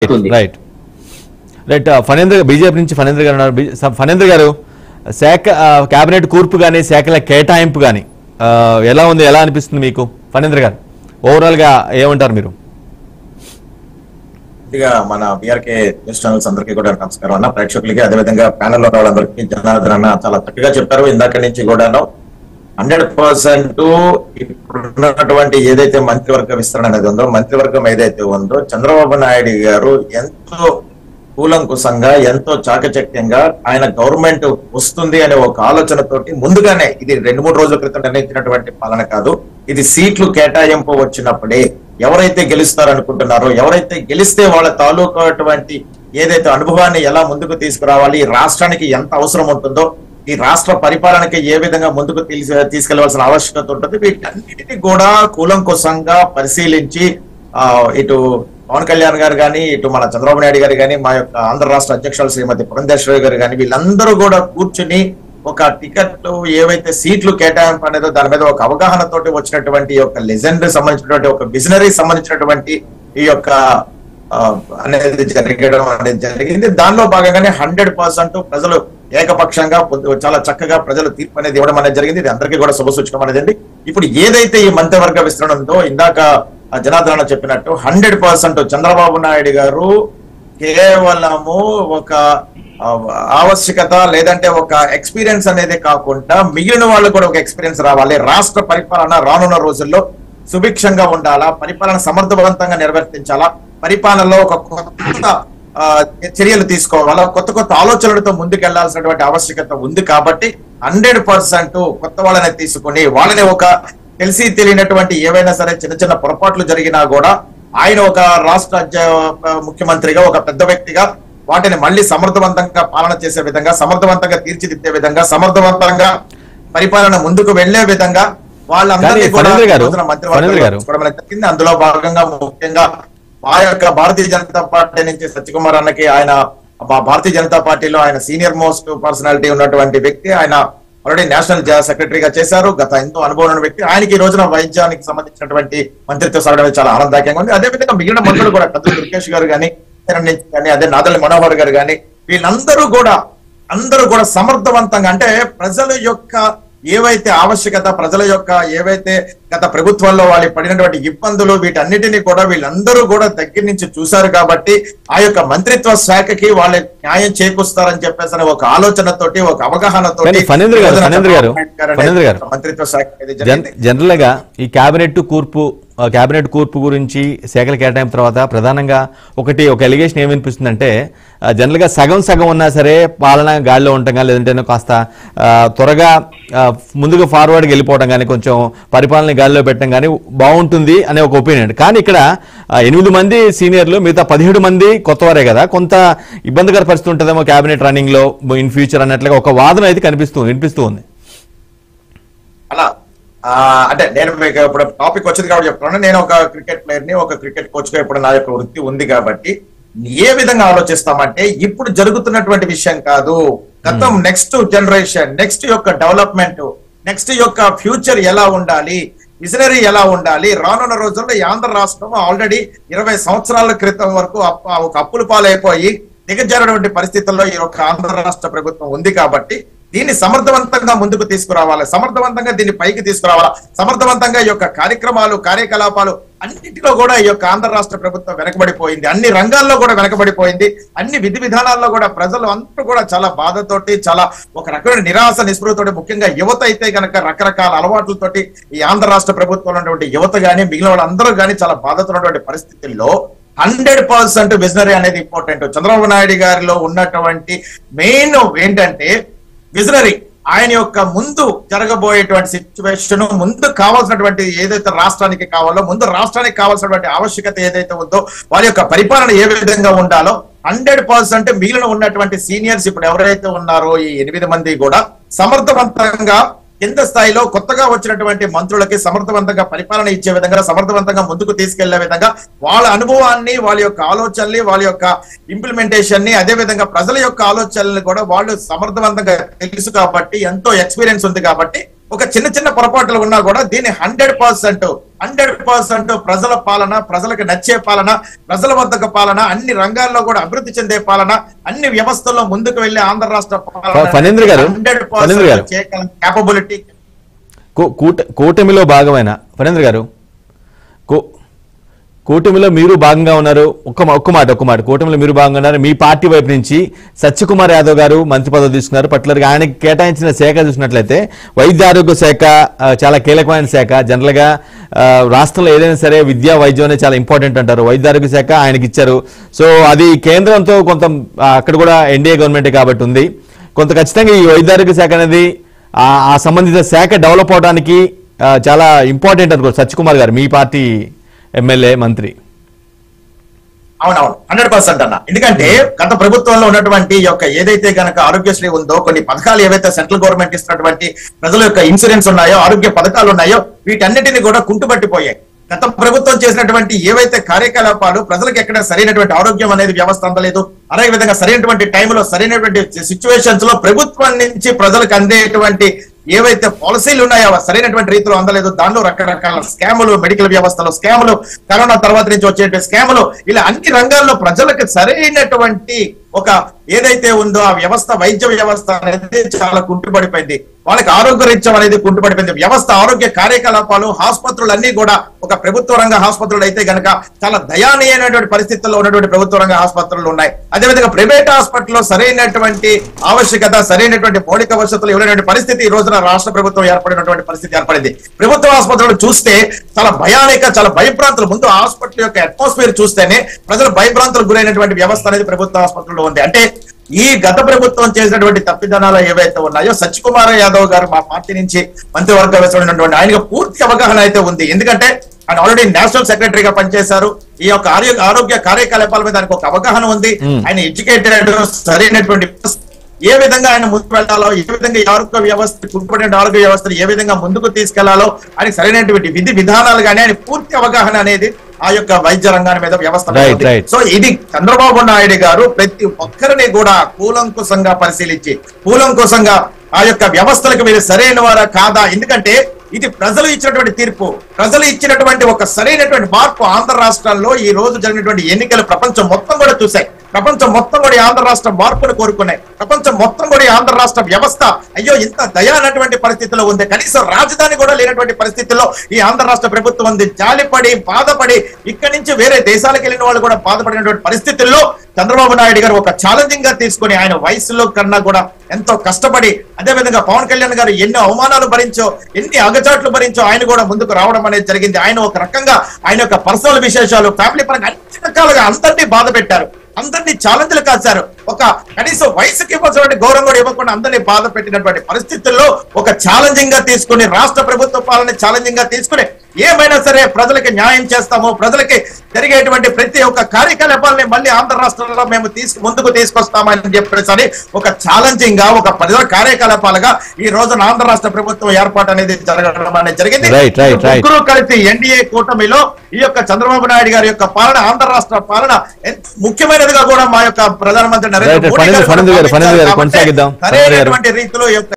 Right right Phanendra BJP నుంచి ఫణేంద్ర గారు ఉన్నారు. ఫణేంద్ర గారు, శాఖ కేబినెట్ కూర్పు కానీ శాఖల కేటాయింపు కానీ ఎలా ఉంది, ఎలా అనిపిస్తుంది మీకు? ఫణేంద్ర గారు, ఓవరాల్ గా ఏమంటారు మీరు? మన బీఆర్కే న్యూస్ ఛానల్స్ అందరికీ కూడా నమస్కారం అన్న, ప్రేక్షకులకి అదేవిధంగా ప్యానల్ లో వాళ్ళందరికీ జనార్దన్ అన్న చాలా చక్కగా చెప్పారు. ఇందాక నుంచి కూడాను 100% ఇప్పుడున్నటువంటి ఏదైతే మంత్రివర్గ విస్తరణ అనేది ఉందో, మంత్రివర్గం ఏదైతే ఉందో, చంద్రబాబు నాయుడు గారు ఎంతో కూలంకుశంగా ఎంతో చాకచక్యంగా ఆయన గవర్నమెంట్ వస్తుంది అనే ఒక ఆలోచనతోటి ముందుగానే, ఇది 2-3 రోజుల క్రితం నిర్ణయించినటువంటి పాలన కాదు, ఇది సీట్లు కేటాయింపు వచ్చినప్పుడే ఎవరైతే గెలుస్తారనుకుంటున్నారో, ఎవరైతే గెలిస్తే వాళ్ళ తాలూకాటువంటి ఏదైతే అనుభవాన్ని ఎలా ముందుకు తీసుకురావాలి, రాష్ట్రానికి ఎంత అవసరం ఉంటుందో, ఈ రాష్ట్ర పరిపాలనకి ఏ విధంగా ముందుకు తీసుకెళ్లవలసిన ఆవశ్యకత ఉంటుంది, వీటన్నిటిని కూడా కూలంకుశంగా పరిశీలించి ఇటు పవన్ కళ్యాణ్ గారు కానీ, ఇటు మన చంద్రబాబు నాయుడు గారు కానీ, మా యొక్క ఆంధ్ర రాష్ట్ర అధ్యక్షులు శ్రీమతి పురంధేశ్వరి గారు కానీ, వీళ్ళందరూ కూడా కూర్చుని ఒక టికెట్లు ఏవైతే సీట్లు కేటాయింపు అనేదో దాని మీద ఒక అవగాహనతోటి వచ్చినటువంటి ఒక లెజెండ్ సంబంధించినటువంటి ఒక విజనరీ సంబంధించినటువంటి ఈ యొక్క అనేది జరగడం అనేది జరిగింది. దానిలో భాగంగానే 100% ప్రజలు ఏకపక్షంగా చాలా చక్కగా ప్రజలు తీర్పు అనేది ఇవ్వడం అనేది జరిగింది. ఇది అందరికీ కూడా శుభసూచకం అనేది. ఇప్పుడు ఏదైతే ఈ మంత్రివర్గ విస్తరణ ఉందో, ఇందాక జనార్దన చెప్పినట్టు 100% చంద్రబాబు నాయుడు గారు కేవలము ఒక ఆవశ్యకత లేదంటే ఒక ఎక్స్పీరియన్స్ అనేది కాకుండా మిగిలిన వాళ్ళు కూడా ఒక ఎక్స్పీరియన్స్ రావాలి, రాష్ట్ర పరిపాలన రానున్న రోజుల్లో సుభిక్షంగా ఉండాలా, పరిపాలన సమర్థవంతంగా నిర్వర్తించాలా, పరిపాలనలో ఒక కొత్త చర్యలు తీసుకోవాలా, కొత్త కొత్త ఆలోచనలతో ముందుకెళ్లాల్సినటువంటి ఆవశ్యకత ఉంది. కాబట్టి 100% కొత్త వాళ్ళని తీసుకుని వాళ్ళని ఒక తెలిసి తెలియనటువంటి ఏవైనా సరే చిన్న చిన్న పొరపాట్లు జరిగినా కూడా ఆయన ఒక రాష్ట్ర ముఖ్యమంత్రిగా, ఒక పెద్ద వ్యక్తిగా వాటిని మళ్ళీ సమర్థవంతంగా పాలన చేసే విధంగా, సమర్థవంతంగా తీర్చిదిద్దే విధంగా, సమర్థవంతంగా పరిపాలన ముందుకు వెళ్లే విధంగా వాళ్ళందరినీ కూడా జరిగింది. అందులో భాగంగా ముఖ్యంగా మా యొక్క భారతీయ జనతా పార్టీ నుంచి సత్యకుమార్ అన్నకి, ఆయన భారతీయ జనతా పార్టీలో ఆయన సీనియర్ మోస్ట్ పర్సనాలిటీ ఉన్నటువంటి వ్యక్తి, ఆయన ఆల్రెడీ నేషనల్ సెక్రటరీగా చేశారు, గత ఎంతో అనుభవం ఉన్న వ్యక్తి. ఆయనకి ఈ రోజున వైద్యానికి సంబంధించినటువంటి మంత్రిత్వ సాగడం చాలా ఆనందదాయకంగా ఉంది. అదేవిధంగా మిగిలిన మంత్రులు కూడా కద్దు దుర్గేష్ గారు కానీ, అదే నాదెళ్ల మనోహర్ గారు కానీ, వీళ్ళందరూ కూడా సమర్థవంతంగా, అంటే ప్రజల యొక్క ఏవైతే ఆవశ్యకత, ప్రజల యొక్క ఏవైతే గత ప్రభుత్వంలో వాళ్ళు పడినటువంటి ఇబ్బందులు, వీటన్నిటినీ కూడా వీళ్ళందరూ కూడా దగ్గర నుంచి చూశారు. కాబట్టి ఆ యొక్క మంత్రిత్వ శాఖకి వాళ్ళు న్యాయం చేకూరుస్తారని చెప్పేసి ఒక ఆలోచనతోటి, ఒక అవగాహనతోటి మంత్రిత్వ శాఖ జనరల్ గా ఈ కేబినెట్ కూర్పు గురించి శాఖల కేటాయింపు తర్వాత ప్రధానంగా ఒక ఎలిగేషన్ ఏమనిపిస్తుందంటే, జనరల్ గా సగం ఉన్నా సరే పాలన గాడిలో ఉండటం కానీ, లేదంటే కాస్త త్వరగా ముందుగా ఫార్వర్డ్కి వెళ్ళిపోవడం కానీ, కొంచెం పరిపాలన గాడిలో పెట్టడం కానీ బాగుంటుంది అనే ఒక ఒపీనియన్. కానీ ఇక్కడ 8 మంది సీనియర్లు, మిగతా 17 మంది కొత్తవారే కదా, కొంత ఇబ్బందికర పరిస్థితి ఉంటుందేమో కేబినెట్ రన్నింగ్ లో ఇన్ ఫ్యూచర్ అన్నట్లుగా ఒక వాదన అయితే వినిపిస్తూ ఉంది. అలా అంటే నేను మీకు ఇప్పుడు టాపిక్ వచ్చింది కాబట్టి చెప్తున్నాను. నేను ఒక క్రికెట్ ప్లేయర్ ని, ఒక క్రికెట్ కోచ్ గా ఇప్పుడు నా యొక్క వృత్తి ఉంది కాబట్టి ఏ విధంగా ఆలోచిస్తామంటే, ఇప్పుడు జరుగుతున్నటువంటి విషయం కాదు, గతం, నెక్స్ట్ జనరేషన్, నెక్స్ట్ యొక్క డెవలప్మెంట్, నెక్స్ట్ యొక్క ఫ్యూచర్ ఎలా ఉండాలి, విజనరీ ఎలా ఉండాలి, రానున్న రోజుల్లో ఈ ఆంధ్ర రాష్ట్రం ఆల్రెడీ 20 సంవత్సరాల క్రితం వరకు ఒక అప్పుల పాలైపోయి దిగజారినటువంటి పరిస్థితుల్లో ఈ యొక్క ఆంధ్ర రాష్ట్ర ప్రభుత్వం ఉంది. కాబట్టి దీన్ని సమర్థవంతంగా ముందుకు తీసుకురావాలి, సమర్థవంతంగా దీన్ని పైకి తీసుకురావాలా, సమర్థవంతంగా ఈ యొక్క కార్యకలాపాలు అన్నింటిలో కూడా ఈ యొక్క ఆంధ్ర రాష్ట్ర ప్రభుత్వం వెనకబడిపోయింది, అన్ని రంగాల్లో కూడా వెనకబడిపోయింది, అన్ని విధి విధానాల్లో కూడా ప్రజలు అందరూ కూడా చాలా బాధతోటి, చాలా ఒక రకమైన నిరాశ నిస్పృహతోటి, ముఖ్యంగా యువత అయితే కనుక రకరకాల అలవాట్లతోటి ఈ ఆంధ్ర రాష్ట్ర ప్రభుత్వంలో ఉన్నటువంటి యువత గానీ మిగిలిన వాళ్ళందరూ కానీ చాలా బాధతో ఉన్నటువంటి పరిస్థితుల్లో 100% విజనరీ అనేది ఇంపార్టెంట్. చంద్రబాబు నాయుడు గారిలో ఉన్నటువంటి మెయిన్ ఏంటంటే విజనరీ. ఆయన యొక్క ముందు జరగబోయేటువంటి సిచ్యువేషన్, ముందు కావాల్సినటువంటి ఏదైతే రాష్ట్రానికి కావాలో, ముందు రాష్ట్రానికి కావాల్సినటువంటి ఆవశ్యకత ఏదైతే ఉందో, వారి యొక్క పరిపాలన ఏ విధంగా ఉండాలో 100% మిగిలిన ఉన్నటువంటి సీనియర్స్ ఇప్పుడు ఎవరైతే ఉన్నారో ఈ 8 మంది కూడా సమర్థవంతంగా కింద స్థాయిలో కొత్తగా వచ్చినటువంటి మంత్రులకి సమర్థవంతంగా పరిపాలన ఇచ్చే విధంగా, సమర్థవంతంగా ముందుకు తీసుకెళ్లే విధంగా వాళ్ళ అనుభవాన్ని, వాళ్ళ యొక్క ఆలోచనల్ని, వాళ్ళ యొక్క ఇంప్లిమెంటేషన్ ని, అదే విధంగా ప్రజల యొక్క ఆలోచనల్ని కూడా వాళ్ళు సమర్థవంతంగా తెలుసు కాబట్టి, ఎంతో ఎక్స్పీరియన్స్ ఉంది కాబట్టి ఒక చిన్న చిన్న పొరపాట్లు ఉన్నా కూడా దీన్ని 100% ప్రజల పాలన, ప్రజలకు నచ్చే పాలన, ప్రజల వద్దకు పాలన, అన్ని రంగాల్లో కూడా అభివృద్ధి చెందే పాలన, అన్ని వ్యవస్థల్లో ముందుకు వెళ్లే ఆంధ్ర రాష్ట్ర ఫణీంద్ర గారు, 100% కేపబిలిటీ. కూటమిలో భాగమైన ఫణీంద్ర గారు, కూటమిలో మీరు భాగంగా ఉన్నారు. ఒక్క మాట కూటమిలో మీరు భాగంగా ఉన్నారు. మీ పార్టీ వైపు నుంచి సత్యకుమార్ యాదవ్ గారు మంత్రి పదవి తీసుకున్నారు. పర్టికులర్గా ఆయనకి కేటాయించిన శాఖ చూసినట్లయితే వైద్య ఆరోగ్య శాఖ చాలా కీలకమైన శాఖ. జనరల్గా రాష్ట్రంలో ఏదైనా సరే విద్యా వైద్యం అనేది చాలా ఇంపార్టెంట్ అంటారు. వైద్య ఆరోగ్య శాఖ ఆయనకి ఇచ్చారు. సో అది కేంద్రంతో కొంత అక్కడ కూడా ఎన్డీఏ గవర్నమెంటే కాబట్టి ఉంది. కొంత ఖచ్చితంగా ఈ వైద్య ఆరోగ్య శాఖ అనేది ఆ సంబంధిత శాఖ డెవలప్ అవడానికి చాలా ఇంపార్టెంట్ అనుకో సత్యకుమార్ గారు, మీ పార్టీ ఎమ్మెల్యే మంత్రి. అవునవును, 100% అన్న. ఎందుకంటే గత ప్రభుత్వంలో ఉన్నటువంటి యొక్క ఏదైతే గనక ఆరోగ్యశ్రీ ఉందో, కొన్ని పథకాలు ఏవైతే సెంట్రల్ గవర్నమెంట్ ఇస్తున్నటువంటి ప్రజల యొక్క ఇన్సూరెన్స్ ఉన్నాయో, ఆరోగ్య పథకాలు ఉన్నాయో, వీటన్నిటిని కూడా కుంటుపట్టిపోయాయి. గత ప్రభుత్వం చేసినటువంటి ఏవైతే కార్యకలాపాలు ప్రజలకు ఎక్కడ సరైనటువంటి ఆరోగ్యం అనేది వ్యవస్థ అందలేదు, అదే విధంగా సరైనటువంటి టైంలో సరైనటువంటి సిచ్యువేషన్స్ లో ప్రభుత్వం నుంచి ప్రజలకు అందేటువంటి ఏవైతే పాలసీలు ఉన్నాయో సరైనటువంటి రీతిలో అందలేదు. దానిలో రకరకాల స్కాములు, మెడికల్ వ్యవస్థలో స్కాములు, కరోనా తర్వాత నుంచి వచ్చే స్కాములు, ఇలా అన్ని రంగాల్లో ప్రజలకు సరైనటువంటి ఒక ఏదైతే ఉందో ఆ వ్యవస్థ, వైద్య వ్యవస్థ అనేది చాలా కుంటుపడిపోయింది. వాళ్ళకి ఆరోగ్య రీత్యం అనేది కుంటుపడిపోయింది. వ్యవస్థ, ఆరోగ్య కార్యకలాపాలు, ఆసుపత్రులు అన్ని కూడా ఒక ప్రభుత్వ రంగ ఆసుపత్రులు అయితే గనక చాలా దయానీయమైనటువంటి పరిస్థితుల్లో ఉన్నటువంటి ప్రభుత్వ రంగ ఆసుపత్రులు ఉన్నాయి. అదేవిధంగా ప్రైవేట్ హాస్పిటల్లో సరైనటువంటి ఆవశ్యకత, సరైనటువంటి మౌలిక వసతులు ఇవ్వలేనటువంటి పరిస్థితి ఈ రోజున రాష్ట్ర ప్రభుత్వం ఏర్పడినటువంటి పరిస్థితి ఏర్పడింది. ప్రభుత్వ ఆసుపత్రులు చూస్తే చాలా భయానిక, చాలా భయభ్రాంతులు. ముందు హాస్పిటల్ యొక్క అట్మాస్ఫియర్ చూస్తేనే ప్రజలు భయభ్రాంతులకు గురైనటువంటి వ్యవస్థ అనేది ప్రభుత్వ ఆసుపత్రుల్లో ఉంది. అంటే ఈ గత ప్రభుత్వం చేసినటువంటి తప్పిదనాలు ఏవైతే ఉన్నాయో, సత్యకుమార్ యాదవ్ గారు మా పార్టీ నుంచి మంత్రివర్గ వేసినటువంటి ఆయనకు పూర్తి అవగాహన అయితే ఉంది. ఎందుకంటే ఆయన ఆల్రెడీ నేషనల్ సెక్రటరీగా పనిచేశారు. ఈ యొక్క ఆరోగ్య కార్యకలాపాల మీద ఆయనకు ఒక అవగాహన ఉంది. ఆయన ఎడ్యుకేటెడ్, సరైనటువంటి ఏ విధంగా ఆయన ముందుకు వెళ్ళాలో, ఏ విధంగా ఆరోగ్య వ్యవస్థ, కుంటుపడిన ఆరోగ్య వ్యవస్థను ఏ విధంగా ముందుకు తీసుకెళ్లాలో ఆయన సరైనటువంటి విధి విధానాలు కానీ ఆయన పూర్తి అవగాహన అనేది ఆ యొక్క వైద్య రంగాన్ని మీద వ్యవస్థ. సో ఇది చంద్రబాబు నాయుడు గారు ప్రతి ఒక్కరిని కూడా కూలంకుశంగా పరిశీలించి, కూలంకుశంగా ఆ యొక్క వ్యవస్థలకు మీరు సరైన వారా కాదా, ఎందుకంటే ఇది ప్రజలు ఇచ్చినటువంటి తీర్పు, ప్రజలు ఇచ్చినటువంటి ఒక సరైనటువంటి మార్పు. ఆంధ్ర రాష్ట్రాల్లో ఈ రోజు జరిగినటువంటి ఎన్నికలు ప్రపంచం మొత్తం కూడా చూశాయి. ప్రపంచం మొత్తం కూడా ఆంధ్ర రాష్ట్ర మార్పును కోరుకున్నాయి. ప్రపంచం మొత్తం కూడా ఆంధ్ర రాష్ట్ర వ్యవస్థ అయ్యో ఇంత దయానటువంటి పరిస్థితిలో ఉంది, కనీసం రాజధాని కూడా లేనటువంటి పరిస్థితుల్లో ఈ ఆంధ్ర రాష్ట్ర ప్రభుత్వం ఉంది. జాలిపడి, బాధపడి, ఇక్కడి నుంచి వేరే దేశాలకు వెళ్ళిన వాళ్ళు కూడా బాధపడినటువంటి పరిస్థితుల్లో చంద్రబాబు నాయుడు గారు ఒక ఛాలెంజింగ్ గా తీసుకుని ఆయన వయసులో కన్నా కూడా ఎంతో కష్టపడి, అదేవిధంగా పవన్ కళ్యాణ్ గారు ఎన్నో అవమానాలు భరించో, ఎన్ని అగచాట్లు భరించో ఆయన కూడా ముందుకు రావడం అనేది జరిగింది. ఆయన ఒక రకంగా ఆయన యొక్క పర్సనల్ విశేషాలు, ఫ్యామిలీ పరంగా అన్ని రకాలుగా అందరినీ బాధ పెట్టారు, అందరినీ ఛాలెంజ్లు కాశారు. ఒక కనీసం వయసుకి ఇవ్వాల్సినటువంటి గౌరవం కూడా ఇవ్వకుండా అందరినీ బాధ పెట్టినటువంటి పరిస్థితుల్లో ఒక ఛాలెంజింగ్ గా తీసుకుని, రాష్ట్ర ప్రభుత్వ పాలన ఛాలెంజింగ్ గా తీసుకుని ఏమైనా సరే ప్రజలకి న్యాయం చేస్తాము, ప్రజలకి జరిగేటువంటి ప్రతి ఒక్క కార్యకలాపాలని మళ్ళీ ఆంధ్ర రాష్ట్రంలో మేము ముందుకు తీసుకొస్తామని చెప్పేసి ఒక ఛాలెంజింగ్ గా, ఒక ప్రజల కార్యకలాపాలుగా ఈ రోజున ఆంధ్ర రాష్ట్ర ప్రభుత్వం ఏర్పాటు అనేది జరగడం అనేది జరిగింది. ముగ్గురు కలిసి ఎన్డీఏ కూటమిలో ఈ యొక్క చంద్రబాబు నాయుడు గారి యొక్క పాలన, ఆంధ్ర రాష్ట్ర పాలన ముఖ్యమైనదిగా కూడా మా యొక్క ప్రధానమంత్రి నరేంద్ర మోడీ గారు సరైనటువంటి రీతిలో